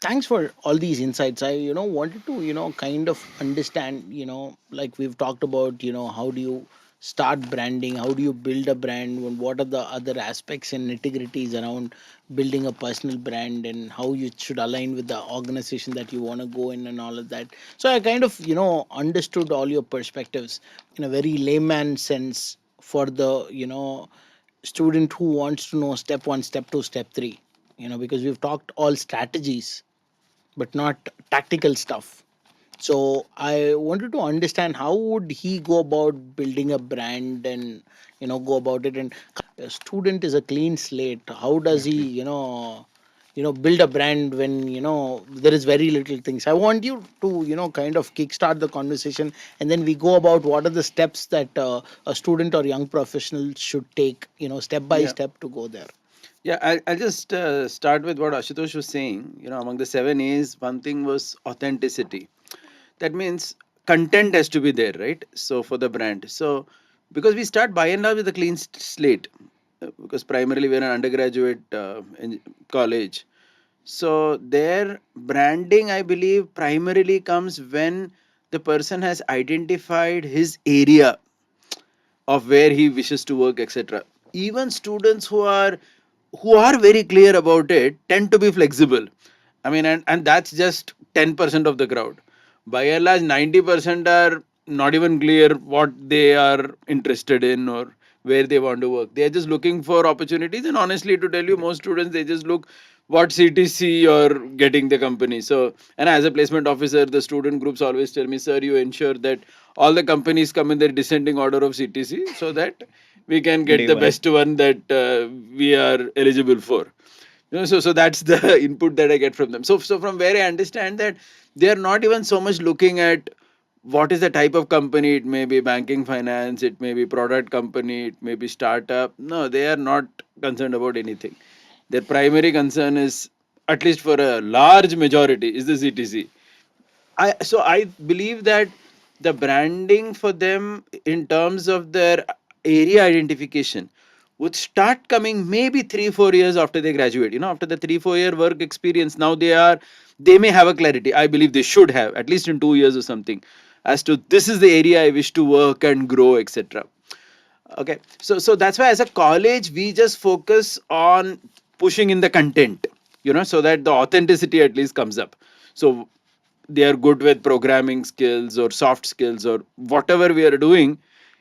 Thanks for all these insights. I wanted to kind of understand, like we've talked about, how do you start branding, how do you build a brand, and what are the other aspects and nitty-gritties around building a personal brand, and how you should align with the organization that you want to go in and all of that. So I kind of understood all your perspectives in a very layman sense for the student who wants to know step 1, step 2, step 3, because we've talked all strategies but not tactical stuff. So I wanted to understand how would he go about building a brand and go about it. And a student is a clean slate. How does he Exactly. build a brand when there is very little things? I want you to kind of kickstart the conversation, and then we go about what are the steps that a student or young professional should take step by Yeah. step to go there. Yeah, I'll just start with what Ashutosh was saying. Among the seven A's, one thing was authenticity. That means content has to be there, right? So for the brand. So because we start by and large with a clean slate, because primarily we're an undergraduate in college. So their branding, I believe, primarily comes when the person has identified his area of where he wishes to work, etc. Even students who are very clear about it tend to be flexible. I mean, and that's just 10% of the crowd. By and large, 90% are not even clear what they are interested in or where they want to work. They are just looking for opportunities. And honestly, to tell you, most students, they just look what CTC you're getting the company. So, and as a placement officer, the student groups always tell me, sir, you ensure that all the companies come in their descending order of CTC so that we can get Day the one. best one that we are eligible for. So that's the input that I get from them. So from where I understand that they are not even so much looking at what is the type of company. It may be banking, finance, it may be product company, it may be startup. No, they are not concerned about anything. Their primary concern is, at least for a large majority, is the CTC. I believe that the branding for them in terms of their area identification would start coming maybe 3-4 years after they graduate. After the 3-4 year work experience, now they may have a clarity. I believe they should have at least in 2 years or something as to this is the area I wish to work and grow, etc. Okay, so that's why as a college we just focus on pushing in the content, so that the authenticity at least comes up. So they are good with programming skills or soft skills or whatever we are doing,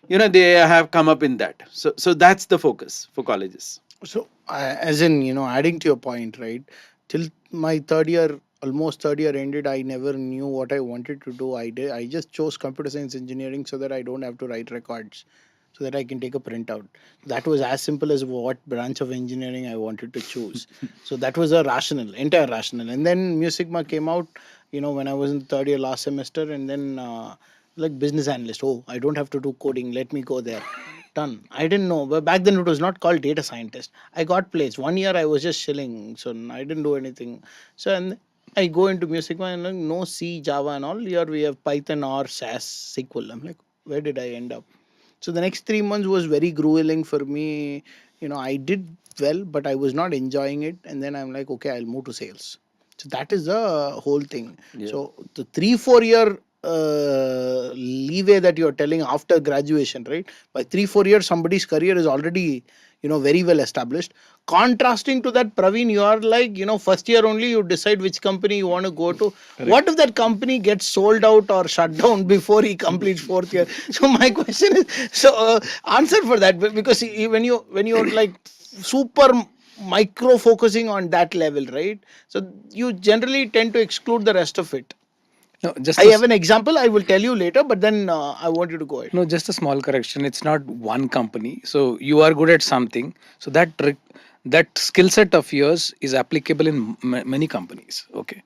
they have come up in that. So that's the focus for colleges. So, as in, adding to your point, right? Till my third year, almost third year ended, I never knew what I wanted to do. I just chose computer science engineering so that I don't have to write records, so that I can take a printout. That was as simple as what branch of engineering I wanted to choose. So that was a rational, entire rational. And then Musicma came out, when I was in the third year last semester, and then like business analyst. Oh, I don't have to do coding. Let me go there. Done. I didn't know, but back then it was not called data scientist. I got placed. 1 year I was just chilling, so I didn't do anything. So and I go into music and like, no C, Java, and all. Here we have Python or SAS, SQL. I'm like, where did I end up? So the next 3 months was very grueling for me. I did well, but I was not enjoying it. And then I'm like, okay, I'll move to sales. So that is the whole thing. Yeah. So the 3-4 year leeway that you're telling after graduation, right? By 3-4 years, somebody's career is already very well established. Contrasting to that, Praveen, you are like first year only you decide which company you want to go to. What Correct. if that company gets sold out or shut down before he completes fourth year? So my question is, so answer for that, because when you're like super micro focusing on that level, right? So you generally tend to exclude the rest of it. No, I have an example. I will tell you later, but then I want you to go ahead. no, just a small correction. It's not one company. So you are good at something. So that skill set of yours is applicable in many companies. Okay.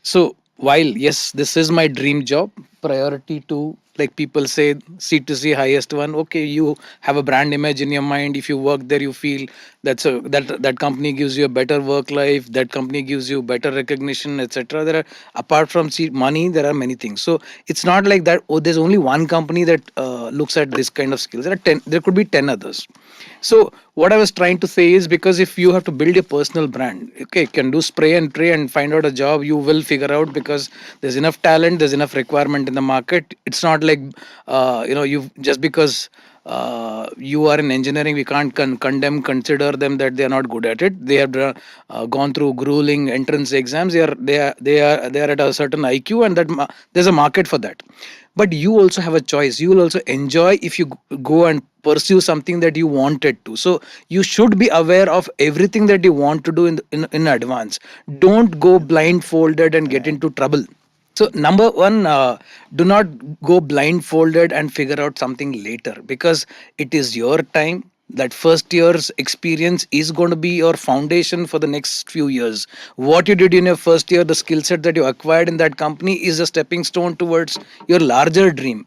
So while yes, this is my dream job, priority to like people say C2C highest one. Okay, you have a brand image in your mind. If you work there, you feel that company gives you a better work life, that company gives you better recognition, etc. There are, apart from money, there are many things. So it's not like that, oh, there's only one company that looks at this kind of skills. There are 10, there could be 10 others. So what I was trying to say is, because if you have to build your personal brand, okay, you can do spray and pray and find out a job, you will figure out, because there's enough talent, there's enough requirement in the market. It's not like you just because you are in engineering, we can't condemn, consider them that they are not good at it. They have gone through grueling entrance exams. They are at a certain IQ, and that there's a market for that. But you also have a choice. You will also enjoy if you go and pursue something that you wanted to. So you should be aware of everything that you want to do in advance. Don't go blindfolded and get into trouble. So number one, do not go blindfolded and figure out something later, because it is your time. That first year's experience is going to be your foundation for the next few years. What you did in your first year, the skill set that you acquired in that company is a stepping stone towards your larger dream.